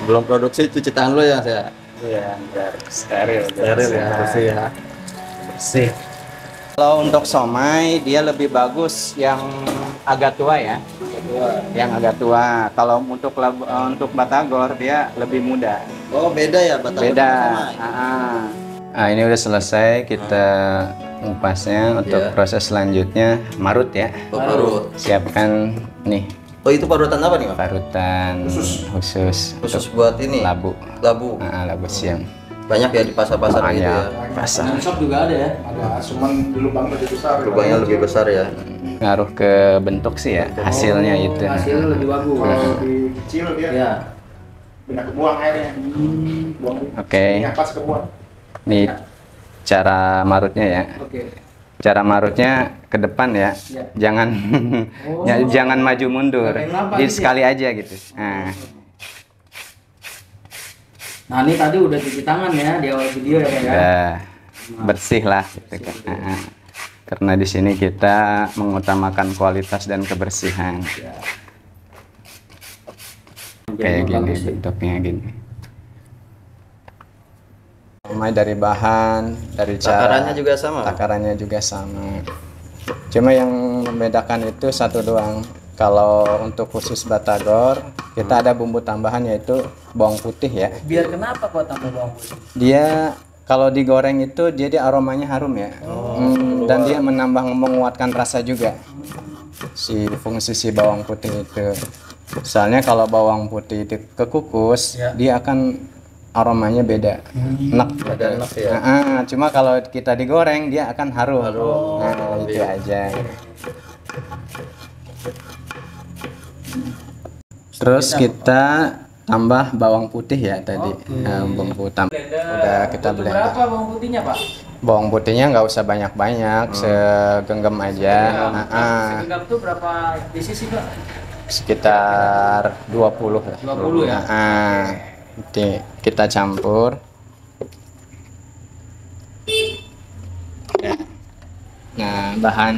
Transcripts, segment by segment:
Belum produksi cuci tangan lo ya saya. Iya, biar steril. Steril ya, bersih ya. Bersih. Kalau untuk somai dia lebih bagus yang agak tua ya. Yang agak tua. Kalau untuk batagor dia lebih muda. Oh beda ya batagor Beda. sama somai? Nah, ini udah selesai kita ngupasnya. Untuk Iya. proses selanjutnya marut ya. Oh, parut. Siapkan nih Oh itu parutan apa nih Pak? parutan khusus Khusus buat ini? labu. Labu. Labu siam. Banyak ya di pasar-pasar gitu ya. Pasar. Shop juga ada ya? Ada, cuman lubang lebih besar. Lubangnya lebih besar ya. Ngaruh ke bentuk sih ya hasilnya itu. Hasilnya lebih bagus. Lebih kecil dia, Ya. banyak kebuang airnya. Buang Oke. minyak pas kebuang. Ini cara marutnya ya. Oke. Cara marutnya ke depan ya. Ya. Jangan jangan maju mundur. Kayak kelapa Jadi gitu ya? sekali aja gitu. Nah ini tadi udah cuci tangan ya di awal video ya Pak ya. Udah bersih lah gitu kan. Karena di sini kita mengutamakan kualitas dan kebersihan. Kayak gini bagus sih. bentuknya gini. Mulai dari bahan, dari cara Takarannya juga sama. takarannya juga sama. Cuma yang membedakan itu satu doang. Kalau untuk khusus batagor, kita ada bumbu tambahan yaitu bawang putih ya. Biar kenapa kok tambah bawang putih? Dia kalau digoreng itu dia aromanya harum ya. Dan dia menguatkan rasa juga. Fungsi si bawang putih itu. Soalnya kalau bawang putih itu kekukus, Ya. dia akan aromanya beda. Enak. Ada enak ya. Cuma kalau kita digoreng dia akan harum. Nah, itu iya. aja. Terus kita tambah bawang putih ya tadi. Bumbu udah kita Butuh blend. berapa bawang putihnya Pak? Bawang putihnya nggak usah banyak-banyak, segenggam aja. Segenggam tuh berapa biji sih Pak? Sekitar 20 lah. 20 ya? Nanti kita campur. Nah, bahan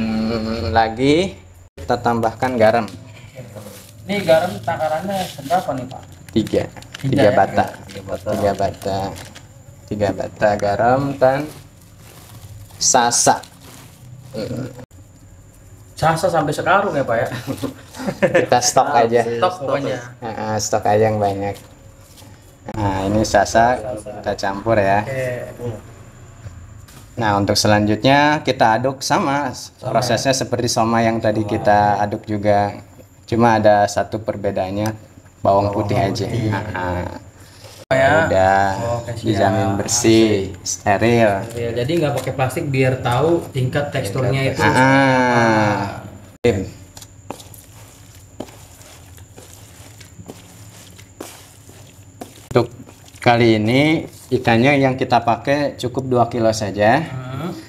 lagi kita tambahkan garam. Ini garam takarannya seberapa nih Pak? 3 bata. 3 bata garam dan sasa. Sasa sampai sekarung ya Pak ya? Kita stok aja. Stok pokoknya. Stok aja yang banyak. Nah, ini sasa kita campur ya. Nah, untuk selanjutnya kita aduk sama prosesnya seperti somai yang tadi kita aduk juga. Cuma ada satu perbedaannya, bawang putih aja. Ya. Udah Oke, siap. dijamin bersih, steril. Ya, jadi nggak pakai plastik biar tahu tingkat teksturnya itu. Untuk kali ini ikannya yang kita pakai cukup 2 kilo saja.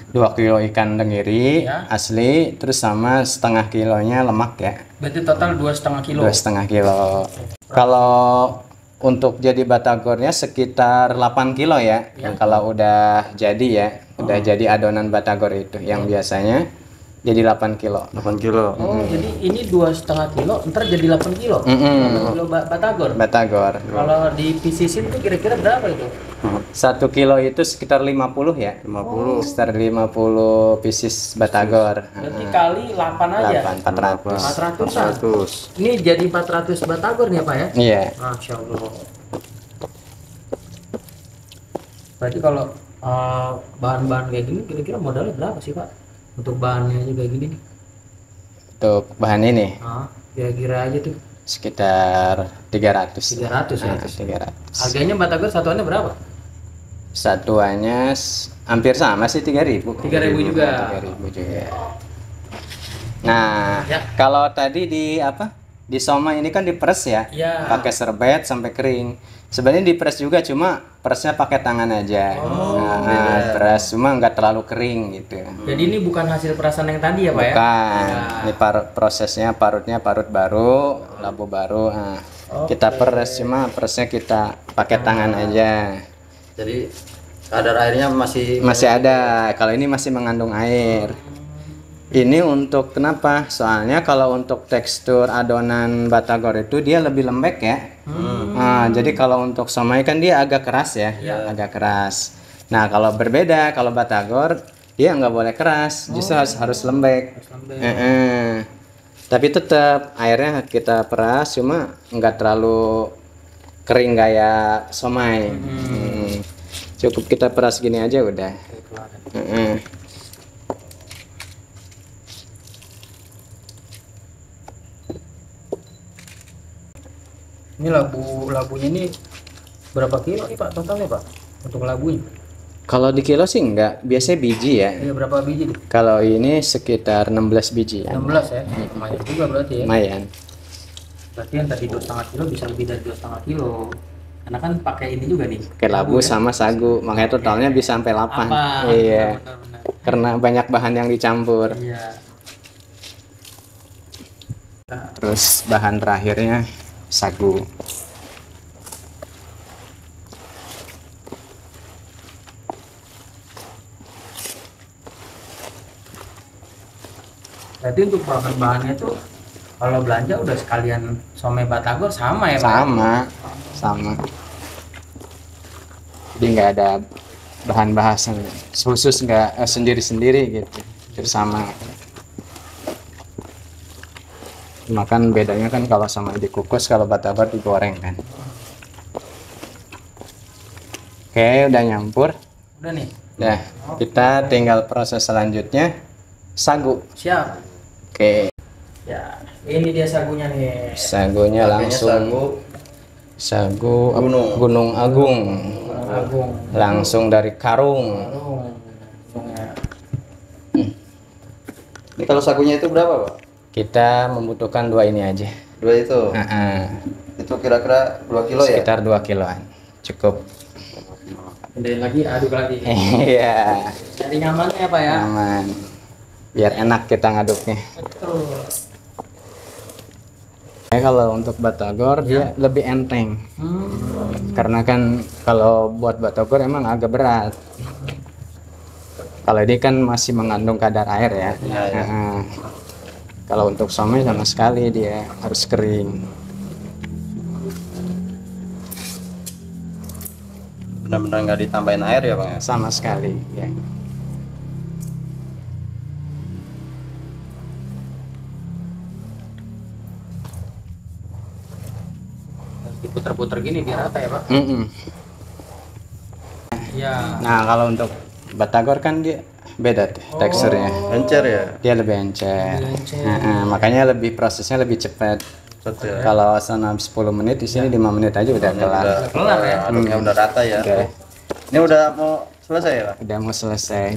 2 kilo ikan tenggiri Ya. asli, terus sama setengah kilonya lemak ya. Berarti total 2,5 kilo. 2,5 kilo. Kalau untuk jadi batagornya sekitar 8 kilo ya. Yang kalau udah jadi ya, udah jadi adonan batagor itu. Yang biasanya jadi 8 kilo. 8 kilo. Oh, jadi ini 2,5 kilo, ntar jadi 8 kilo. 8 kilo batagor. Batagor. Kalau di pieces tuh kira-kira berapa itu? 1 kilo itu sekitar 50 ya. 50. Sekitar 50 pieces batagor. Berarti kali 8 aja. 400. 400-an. 100. Ini jadi 400 batagor nih ya Pak ya? Iya. Masya Allah. Berarti kalau bahan-bahan kayak gini kira-kira modalnya berapa sih Pak? Untuk bahannya aja kayak gini nih. Untuk bahan ini Kira-kira aja tuh sekitar 300. 300 ya. 300. Harganya batagor satuannya berapa? Satuannya hampir sama sih 3.000. 3.000 juga. 3.000 juga. Nah, Ya. kalau tadi di Di somai ini kan diperes ya. Ya. Pakai serbet sampai kering. Sebenarnya diperes juga, cuma peresnya pakai tangan aja. Peres cuma nggak terlalu kering gitu. Jadi ini bukan hasil perasan yang tadi ya Pak ya? Bukan. Ini prosesnya parutnya parut baru, labu baru. Kita peres, cuma peresnya kita pakai tangan aja. Jadi kadar airnya masih Masih ada. Kalau ini masih mengandung air. Ini untuk kenapa? Soalnya kalau untuk tekstur adonan batagor itu dia lebih lembek ya. Nah, jadi kalau untuk somai kan dia agak keras ya, agak keras. Nah, kalau berbeda, kalau batagor dia nggak boleh keras, justru harus lembek. Tapi tetap airnya kita peras, cuma nggak terlalu kering kayak somai. Cukup kita peras gini aja udah. Ini labunya ini berapa kilo nih Pak totalnya Pak untuk labunya? Kalau di kilo sih enggak, biasanya biji ya. Iya berapa biji nih? Kalau ini sekitar 16 biji ya. 16 ya? Lumayan juga berarti ya. Lumayan. Berarti yang tadi 2,5 kilo bisa lebih dari 2,5 kilo. Karena kan pakai ini juga nih. Pakai labu sama sagu, makanya totalnya bisa sampai 8. Iya. Benar-benar. Karena banyak bahan yang dicampur. Iya. Terus bahan terakhirnya sagu. Berarti untuk bahan-bahannya itu kalau belanja udah sekalian somai batagor sama ya Pak? Sama. Jadi nggak ada bahan bahasan khusus, nggak sendiri-sendiri gitu, bersama. Makan bedanya kan kalau sama dikukus, kalau batagor digoreng kan. Oke, udah nyampur. Udah nih. Nah, kita tinggal proses selanjutnya sagu. Siap. Oke, Ya, ini dia sagunya nih. sagunya pakainya langsung sagu Gunung. Gunung Agung. Agung. Langsung dari karung. Sagungnya. Ini kalau sagunya itu berapa, Pak? Kita membutuhkan 2 ini aja. 2 itu. Itu kira-kira 2 kilo ya? Sekitar 2 kiloan. Cukup. Gedein lagi, aduk lagi. Iya, Jadi nyamannya ya Pak ya? aman. Biar enak kita ngaduknya. Betul. Kalau untuk batagor dia lebih enteng. Karena kan kalau buat batagor emang agak berat. Kalau ini kan masih mengandung kadar air ya. Nah, kalau untuk somai sama sekali dia harus kering. Benar-benar nggak ditambahin air ya, Bang? Sama sekali ya. Diputer-puter gini biar rata ya Pak? Iya. Nah, kalau untuk batagor kan dia beda tuh teksturnya. Encer ya? Dia lebih encer. Makanya lebih prosesnya lebih cepat. Betul. Kalau sana 10 menit, di sini 5 menit aja udah kelar. Kelar ya? Aduknya udah rata ya. Udah, Ini udah mau selesai ya, Pak? udah mau selesai.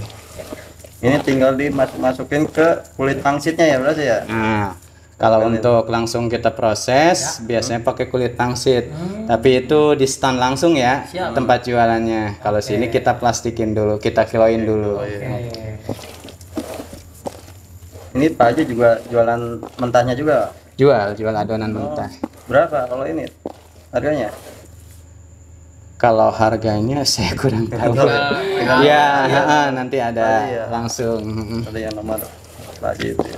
Ini tinggal dimasukin ke kulit pangsitnya ya, berarti ya? Nah, kalau untuk langsung kita proses, biasanya pakai kulit pangsit. Tapi itu di stand langsung ya, Siap. tempat jualannya. Kalau sini kita plastikin dulu, kita kiloin dulu. Ini Pak Haji juga jualan mentahnya juga. Jual adonan mentah. Berapa kalau ini harganya? Kalau harganya saya kurang tahu. Tinggal- Ya, nanti ada iya. langsung. Ada yang nomor Pak Haji itu.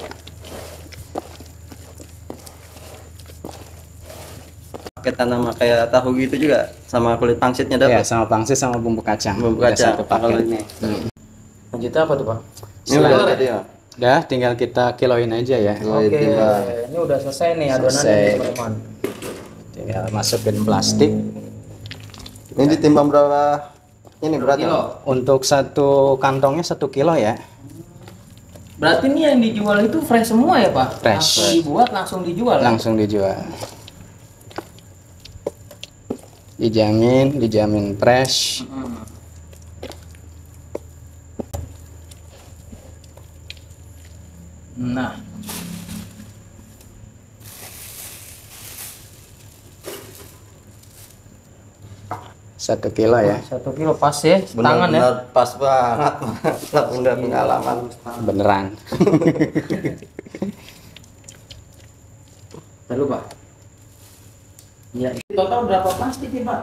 Pakai tanam kayak tahu gitu juga, sama kulit pangsitnya Ya, dapat. sama pangsit sama bumbu kacang. Bumbu Udah kacang satu kalau paket. ini. Lanjutnya apa tuh Pak? Ini udah jadi ya. Udah, tinggal kita kiloin aja ya. Oke, ini udah selesai nih adonannya Selesai. nih, teman-teman. Tinggal masukin plastik. Ini ditimbang berapa? Ini beratnya? Kilo. Untuk satu kantongnya 1 kilo ya. Berarti ini yang dijual itu fresh semua ya Pak? Fresh. Langsung dibuat, langsung dijual. Langsung dijual. Dijamin fresh. Nah, 1 kilo ya. 1 kilo pas ya, tangan ya. Benar-benar pas banget. Udah pengalaman. Beneran. Lalu Pak. Ya, total berapa plastik nih Pak?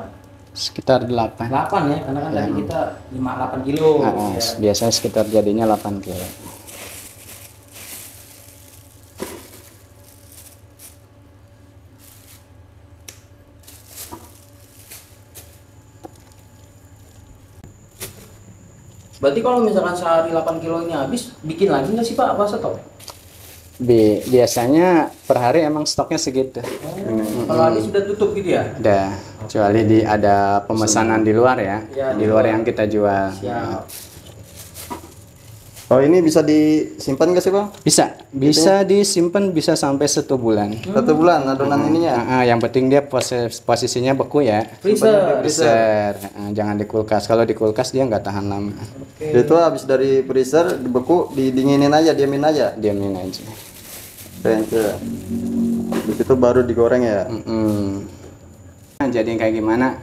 Sekitar 8. 8 ya, karena kan tadi kita 8 kilo. Nah, Ya. biasanya sekitar jadinya 8 kilo. Berarti kalau misalkan sehari 8 kilo ini habis, bikin lagi nggak sih Pak? Apa stop? Biasanya per hari emang stoknya segitu. Kalau habis sudah tutup gitu ya? Udah, kecuali ada pemesanan di luar ya, Ya, di luar yang kita jual. Siap. Oh ini bisa disimpan nggak sih bang? Bisa disimpan bisa sampai 1 bulan. 1 bulan adonan ininya. Yang penting dia posisinya beku ya. Freezer. Freezer. Jangan di kulkas. Kalau di kulkas dia nggak tahan lama. Itu habis dari freezer dibeku, didinginin aja, diamin aja. Diamin aja. Kayaknya. Habis itu baru digoreng ya. Nah, jadi kayak gimana?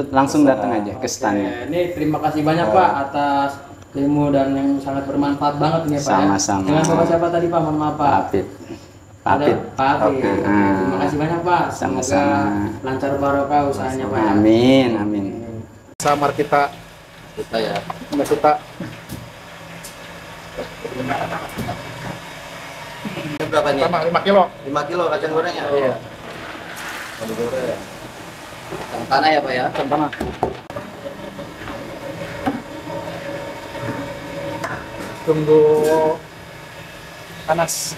Langsung datang aja ke standnya. Ini terima kasih banyak Pak atas ilmu dan yang sangat bermanfaat banget ini ya Pak. Sama-sama. Dengan Bapak siapa tadi Pak? Mohon maaf Pak. Papit. Ada Pak Apit. Oke. Terima kasih banyak Pak. Semoga Sama-sama. lancar barokah usahanya Pak. Amin, amin. Sama kita Kita ya. nggak suka. Ini berapa nih? Sama 5 kilo. 5 kilo kacang gorengnya. Iya. Kacang goreng. Kacang tanah ya pak ya? Kacang tanah. Tunggu panas.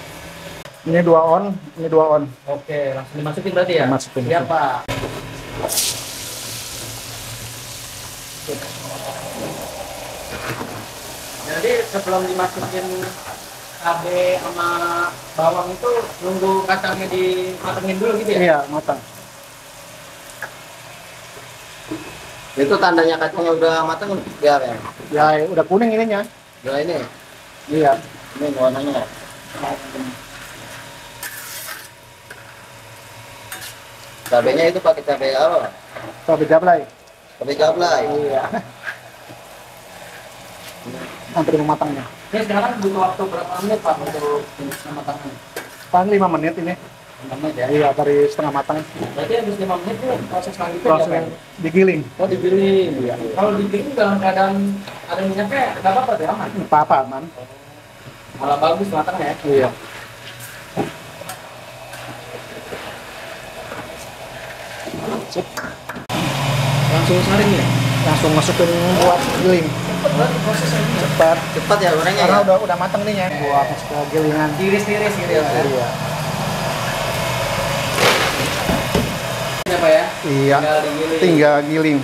Ini 2 on, ini 2 on. Oke, langsung dimasukin berarti ya? Masukin. Iya Pak. Jadi sebelum dimasukin cabai sama bawang itu nunggu kacangnya dimatengin dulu gitu ya? Iya, matang. Itu tandanya kacangnya udah matang ya ya? Ya, udah kuning ininya. Udah ini? Iya. Ini warnanya. Cabenya itu pakai cabai apa? Cabai jablay. Cabai jablay. Iya. Hampir matangnya. Ini sekarang butuh waktu berapa menit Pak untuk matangnya? Paling 5 menit ini. 5 menit ya? Iya, dari setengah matang. Berarti habis 5 menit itu proses selanjutnya Langsung apa? digiling. Oh digiling. Kalau digiling dalam keadaan ada minyaknya nggak apa-apa deh aman. Apa-apa aman. Malah bagus matang ya. Iya. Langsung saring ya. Langsung masukin buat giling. Cepet banget prosesnya. Cepat. Cepat ya gorengnya Karena ya? udah matang nih ya. Buat masuk ke gilingan. Tiris-tiris gitu ya. Iya. Ini apa ya? Iya. Tinggal digiling. Tinggal giling.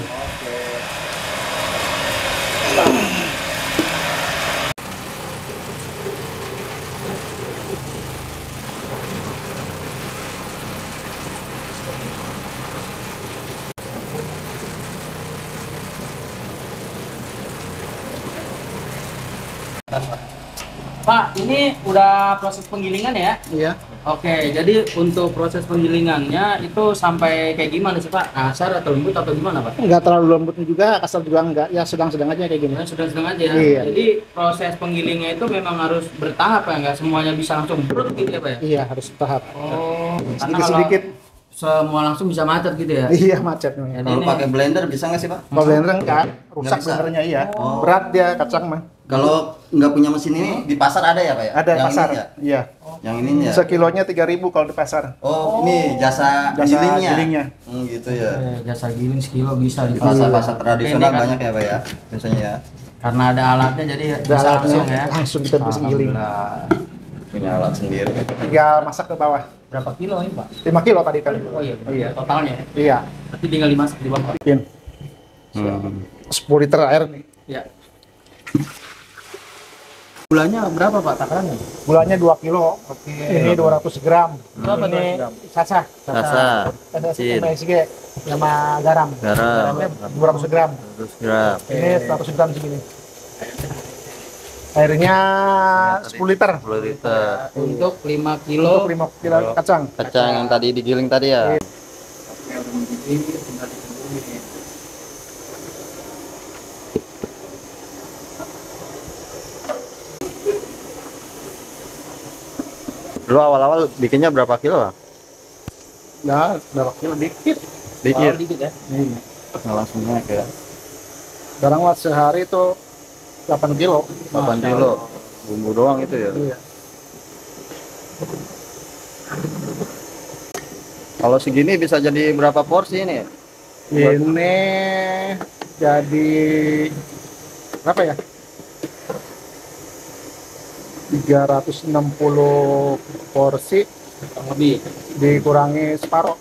Pak, ini udah proses penggilingan ya? Iya. Oke, jadi untuk proses penggilingannya itu sampai kayak gimana sih Pak? Kasar atau lembut atau gimana Pak? Enggak terlalu lembutnya juga, kasar juga enggak. Ya sedang-sedang aja kayak gini. Ya, sedang-sedang aja. Iya. Jadi proses penggilingnya itu memang harus bertahap ya, nggak semuanya bisa langsung brut gitu ya Pak ya? Iya, harus tahap. Oh, karena Sedikit-sedikit. kalau semua langsung bisa macet gitu ya? Iya, macet nih. Jadi Kalau ini- pakai blender bisa nggak sih pak? Kalau blender enggak, rusak bisa. blendernya iya. Oh. Berat dia kacang mah. Kalau nggak punya mesin ini di pasar ada ya pak ya? Ada Yang pasar. Ini ya? Iya. Yang ini ya? Sekilonya 3.000 kalau di pasar. Oh, ini jasa Jasa gilingnya. gilingnya. Gitu ya. Jasa giling sekilo bisa di Pasar-pasar tradisional Ini kan banyak ya pak ya? Biasanya ya. karena ada alatnya jadi Ada bisa alatnya, langsung ya. langsung kita bisa giling. Alhamdulillah. Punya alat sendiri. Tinggal masak ke bawah. Berapa kilo ini Pak? 5 kilo tadi kali. Oh iya, Iya. totalnya ya. Iya. Berarti tinggal dimasak di bawah. Bikin 10 liter air nih. Ya. Gulanya berapa Pak takarannya? Gulanya 2 kilo. Ini 200 gram. Berapa Ini tuh? sasa. Rasa, Sasa MSG sama garam. Garamnya 200 gram. 100 gram. Ini 100 gram segini. Airnya 10 liter. 10 liter. Untuk 5 Untuk kilo 5 kilo kacang. Kacang yang tadi digiling tadi ya? Dulu awal-awal bikinnya berapa kilo lah? Ya, berapa kilo dikit. Oh, dikit ya. Nggak langsung naik ya? Sekarang buat sehari itu 8 kilo. 8 kilo. Bumbu doang itu ya? Iya. Kalau segini bisa jadi berapa porsi ini? Ini jadi berapa ya? 360 porsi kurang lebih. dikurangi separuh,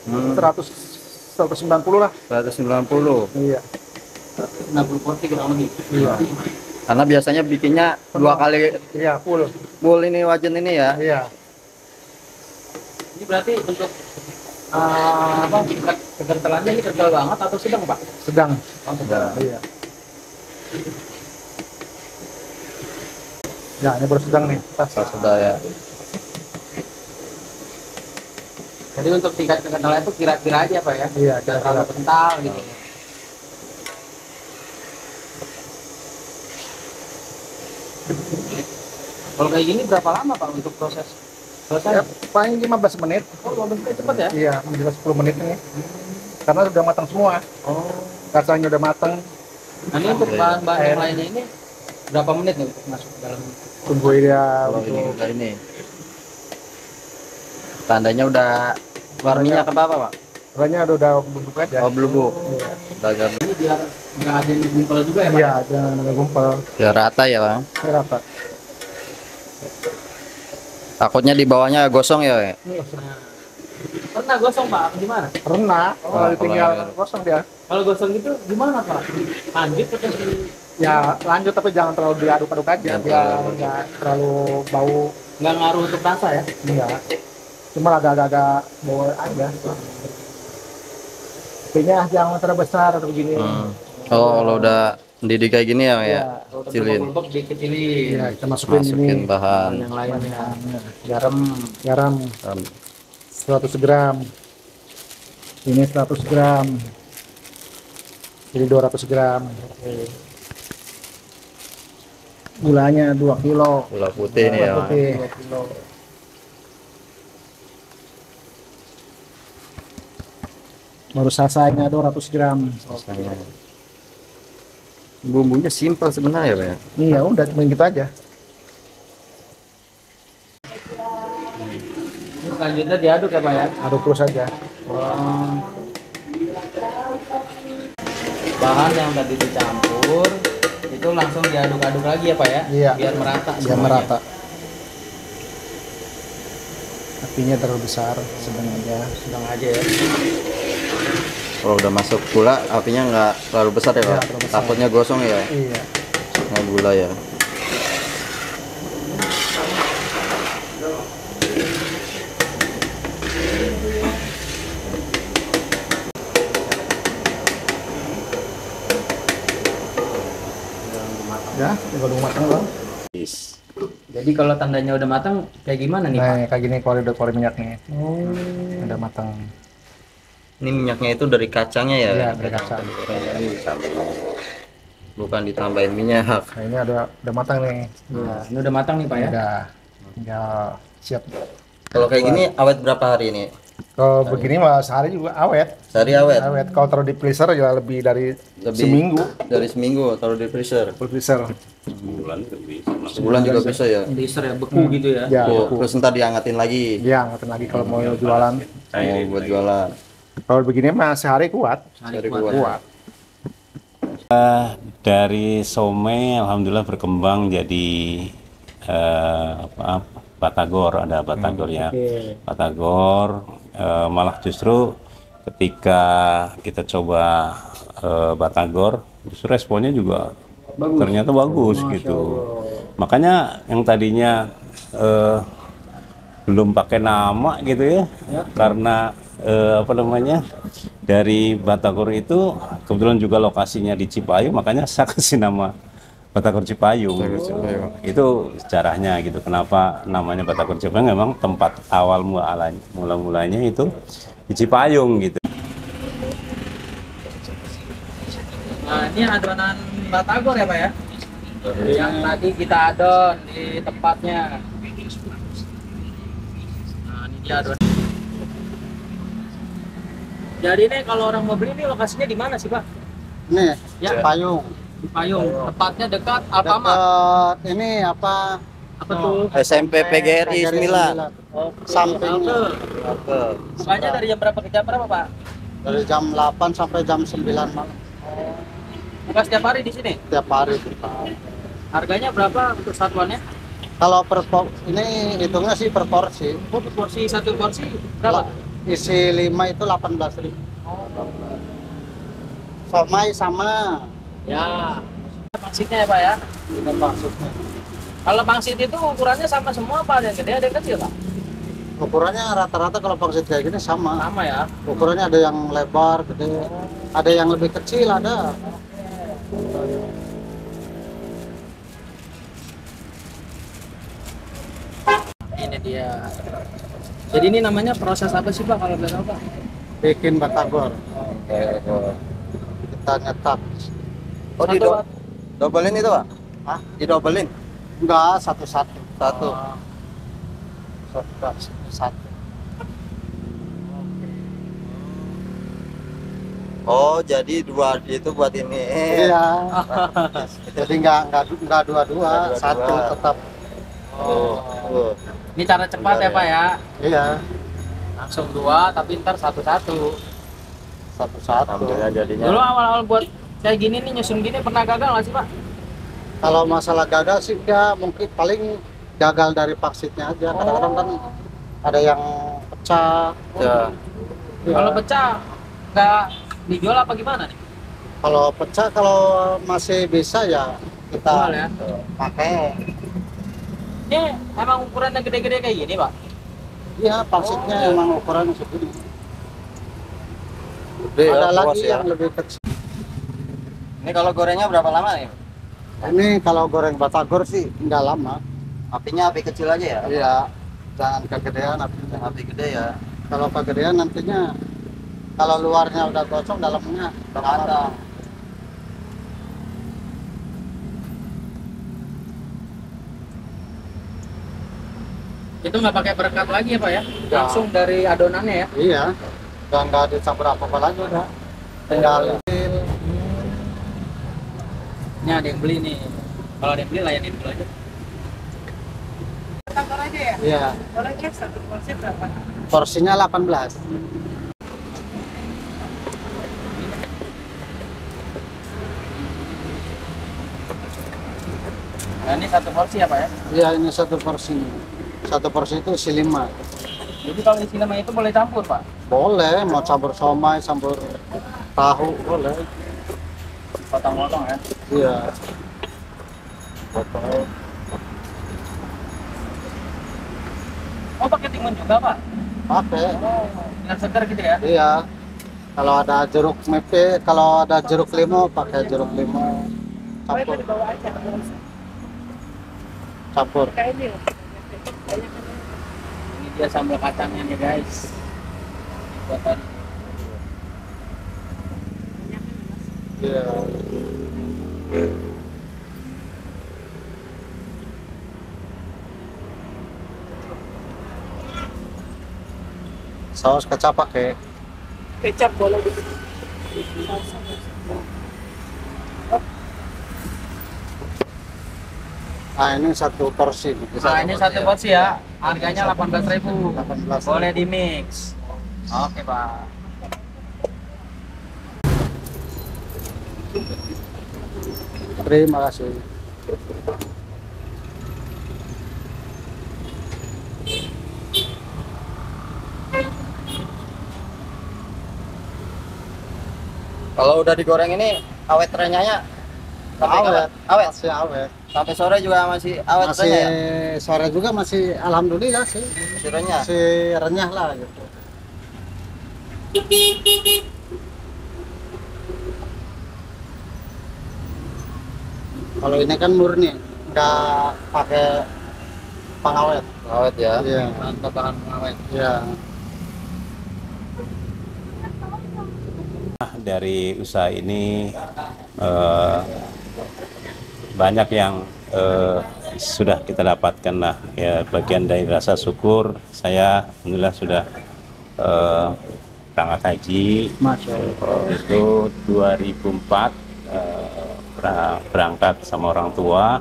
190 lah. 190. Iya. 60 porsi kurang lebih. Iya. Karena biasanya bikinnya 2 kali Iya, full. full ini wajan ini ya. Iya. Ini berarti untuk kekentalannya ini kental banget atau sedang, Pak? Sedang. Oh, sedang. Iya. Ya, ini baru sedang nih. Pas. Sudah ya. Jadi untuk tingkat kekentalan itu kira-kira aja, Pak ya? Iya, Jangan terlalu kental gitu. Kalau kayak gini berapa lama, Pak, untuk proses Ya, selesai? paling 15 menit. Oh, 15 menit cepat ya? Iya, menjelas 10 menit ini. Karena sudah matang semua. Oh. Rasanya udah matang. Nah, ini untuk bahan-bahan yang lainnya ini berapa menit nih untuk masuk ke dalam? Tunggu dia Kalau ini untuk udah ini. Tandanya udah keluar minyak apa Pak? rasanya udah bubuk aja. Oh, blubuk. Iya. Udah agak Ini biar nggak ada yang gumpal juga ya, Pak? Iya, jangan ada gumpal. biar rata ya Bang. Ini rata. Takutnya di bawahnya gosong ya. Pak? Nah, pernah gosong, Pak? Apa gimana? Rendah, kalau kalau ditinggal ada. kosong dia. Kalau gosong gitu gimana, Pak? Lanjut atau Ya lanjut, tapi jangan terlalu diaduk-aduk aja, Jangan biar terlalu. nggak terlalu bau. nggak ngaruh untuk rasa ya? Enggak. Cuma agak-agak bau aja. Apinya jangan terlalu besar atau begini. Oh, kalau udah mendidih kayak gini ya, Pak, ya. Iya. Kecilin. Bulbek dikecilin. Iya, kita masukin Masukin ini bahan. Yang lainnya. garam, garam Um, 100 gram. Ini 100 gram. Jadi 200 gram. Oke. Gulanya 2 kilo. Gula putih nih ya. Gula Pak. putih 2 kilo. Baru sasanya 200 gram. Rasanya. Bumbunya simpel sebenarnya Pak ya. Iya, udah cuma gitu aja. Selanjutnya diaduk ya, Pak ya? Aduk terus aja. Bahan yang tadi dicampur itu langsung diaduk-aduk lagi ya, Pak ya? Iya. Biar merata Biar semuanya. merata. Apinya terlalu besar, sedang aja. Sedang aja ya. Kalau udah masuk gula, apinya nggak terlalu besar ya Iya, Pak. terlalu besar. Takutnya gosong ya. Iya. Nah, gula ya. Ya, tinggal tunggu matang loh. Jadi kalau tandanya udah matang kayak gimana nih, Pak? Nah, kayak gini kalau udah keluar minyaknya. Udah matang. Ini minyaknya itu dari kacangnya ya. Iya, dari kacang. Bukan ditambahin minyak. Nah, ini udah matang nih. Nah, ini udah matang nih, Pak ya? Udah. Tinggal siap. Kalau kayak gini awet berapa hari ini? Kalau begini mah sehari juga awet. Sehari awet. Awet. Kalau taruh di freezer ya lebih dari seminggu. Dari seminggu taruh di freezer. Freezer. Sebulan juga bisa ya. Freezer ya, beku gitu ya? Ya, Oh, terus ntar diangetin lagi. iya, ngatain lagi kalau mau jualan. Mau buat jualan. Kalau begini mah sehari kuat. Sehari kuat. kuat. Dari somai alhamdulillah berkembang jadi batagor, ada batagor ya. Batagor malah justru ketika kita coba batagor justru responnya juga ternyata bagus gitu. Makanya yang tadinya belum pakai nama gitu ya, karena apa namanya, dari Batagor itu kebetulan juga lokasinya di Cipayung, makanya saya kasih nama Batagor Cipayung. Itu sejarahnya gitu, kenapa namanya Batagor Cipayung, memang tempat awal mula-mulanya itu di Cipayung gitu. Nah, ini adonan batagor ya, Pak ya? Yang tadi kita adon di tempatnya. Nah, ini dia adonan. Jadi ini kalau orang mau beli ini lokasinya di mana sih, Pak? Nih, Ya. Payung. Di Payung. Tepatnya dekat Alfamart. Dekat ini apa? Apa tuh? SMP PGRI 9. Sampingnya. Oke. Bukanya dari jam berapa ke jam berapa, Pak? Dari jam 8 sampai jam 9 malam. Buka setiap hari di sini. Tiap hari kita. Harganya berapa untuk satuannya? Kalau ini hitungnya sih per porsi. Oh, porsi satu porsi berapa? Isi 5 itu 18.000. Somai sama. Ya. Pangsitnya ya Pak ya. Ini maksudnya. Kalau pangsit itu ukurannya sama semua Pak, ada yang gede ada yang kecil Pak? Ukurannya rata-rata kalau pangsit kayak gini sama. Sama ya. Ukurannya ada yang lebar, gede. Ada yang lebih kecil, ada. Ini dia. Jadi ini namanya proses apa sih Pak kalau boleh tahu Pak? Bikin batagor. Kita nyetak. Oh, dobelin itu, Pak? Hah? Didobelin? Enggak, satu-satu. Satu. Satu. Oh, jadi dua itu buat ini. Iya. Jadi enggak dua-dua, satu tetap. Oh. Oh. Ini cara cepat ya Pak ya. Iya, Langsung dua tapi ntar satu-satu. satu-satu. Alhamdulillah jadinya. Dulu awal-awal buat kayak gini nih nyusun gini pernah gagal nggak sih Pak? Kalau masalah gagal sih ya mungkin paling gagal dari pangsitnya aja. Kadang-kadang kan ada yang pecah. Ya. Ya. Kalau pecah nggak dijual apa gimana nih? Kalau pecah kalau masih bisa ya kita Jual ya. pakai. Ini emang ukurannya gede-gede kayak gini Pak? Iya, pangsitnya emang ukuran segini. Gede ya, Ada puas lagi ya. yang lebih kecil. Ini kalau gorengnya berapa lama nih? Ini kalau goreng batagor sih nggak lama. Apinya api kecil aja ya? Iya, jangan kegedean apinya. Api gede ya. Kalau kegedean nantinya kalau luarnya udah gosong, dalamnya udah matang. Itu nggak pakai perekat lagi ya Pak ya? Langsung dari adonannya ya? Iya, udah nggak dicampur apa-apa lagi udah. Tinggal Ini ada yang beli nih. Kalau ada yang beli layanin dulu aja. Kantor aja ya? iya, Boleh cek satu porsi berapa? porsinya 18. Nah, ini satu porsi ya Pak ya? Iya, ini satu porsi. Satu porsi itu isi 5. Jadi kalau isi lemah itu boleh campur Pak? Boleh, mau campur somai, campur tahu, boleh. Potong-potong ya? Iya. Potong. Oh pakai timun juga Pak? Pakai. Oh, dengan segar gitu ya? Iya. Kalau ada jeruk mepe, kalau ada jeruk limau, pakai jeruk limau. Campur. Campur. Ini dia sambal kacangnya nih guys. Buatan. Iya. Saus kecap pakai. Kecap boleh di Nah, ini satu porsi. Nah ini satu porsi ya, harganya 18.000. 18.000. Boleh di mix. Oke Pak. Terima kasih. Kalau udah digoreng ini awet renyahnya sampai Awet, kapan? Awet. masih awet. Sampai sore juga masih awet Masih renyah ya? sore juga masih alhamdulillah sih. Masih renyah. Masih renyah lah gitu. Kalau ini kan murni, nggak pakai pengawet. Awet ya. Iya, Tanpa bahan pengawet. iya. Dari usaha ini banyak yang sudah kita dapatkan lah ya, bagian dari rasa syukur. Saya alhamdulillah sudah berangkat haji. Masya Allah. Itu 2004 berangkat sama orang tua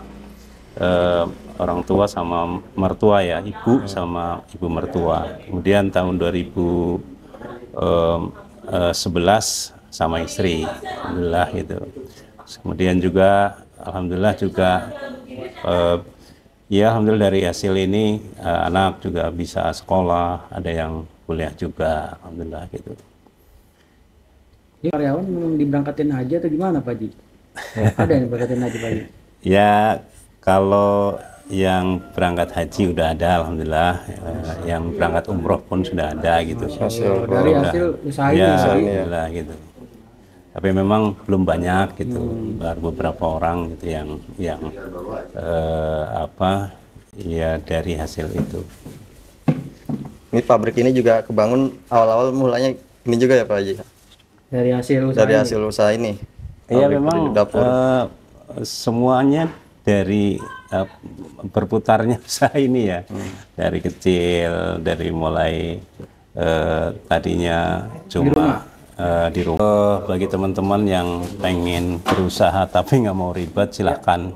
sama mertua ya, ibu sama ibu mertua. Kemudian tahun 2011 sama istri, alhamdulillah gitu. Kemudian juga alhamdulillah juga Ya, alhamdulillah dari hasil ini anak juga bisa sekolah, ada yang kuliah juga, alhamdulillah gitu. Ini karyawan diberangkatin haji atau gimana Pak Haji? Ada yang berangkatin haji Pak Haji? Ya, kalau yang berangkat haji udah ada, alhamdulillah. Yang berangkat umroh pun sudah ada gitu. Dari hasil usaha ini Ya, Pak Haji? alhamdulillah gitu. Tapi memang belum banyak gitu, baru beberapa orang gitu yang apa ya dari hasil itu. Ini pabrik ini juga kebangun awal-awal mulanya ini juga ya Pak Haji? Dari hasil usaha Dari ini? hasil usaha ini? Iya Pabrik memang dapur. semuanya dari berputarnya usaha ini ya, dari kecil, dari mulai tadinya cuma di rumah. Bagi teman-teman yang pengen berusaha tapi nggak mau ribet, silahkan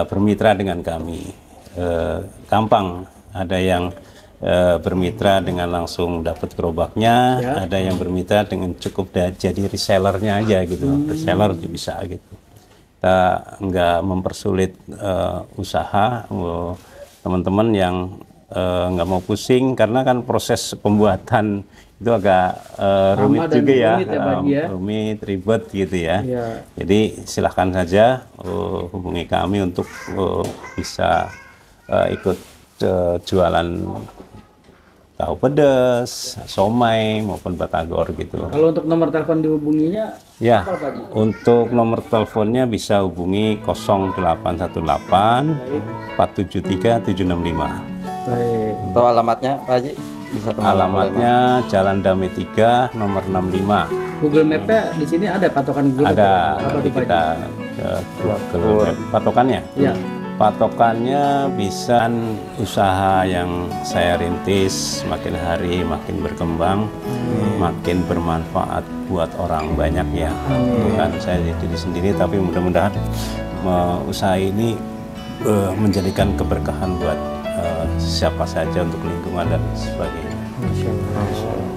bermitra dengan kami. Gampang, ada yang bermitra dengan langsung dapat gerobaknya, ada yang bermitra dengan cukup jadi resellernya aja gitu, reseller bisa gitu. Kita nggak mempersulit usaha, teman-teman yang nggak mau pusing karena kan proses pembuatan itu agak rumit juga ya, rumit, ribet gitu ya. Jadi silahkan saja hubungi kami untuk bisa ikut jualan tahu pedas, somai maupun batagor gitu. Kalau untuk nomor telepon dihubunginya, Ya, untuk nomor teleponnya bisa hubungi 0818 473 765. baik. Atau alamatnya Pak Haji? Bisa teman-teman Alamatnya Jalan Damai 3 nomor 65. Google Map-nya di sini ada patokan Google Map? Ada, Apa nanti tuh, Pak kita ke patokannya. Iya. Patokannya bisa usaha yang saya rintis makin hari makin berkembang, makin bermanfaat buat orang banyak ya. Bukan saya diri sendiri, tapi mudah-mudahan usaha ini menjadikan keberkahan buat siapa saja untuk lingkungan dan sebagainya. Masya Allah.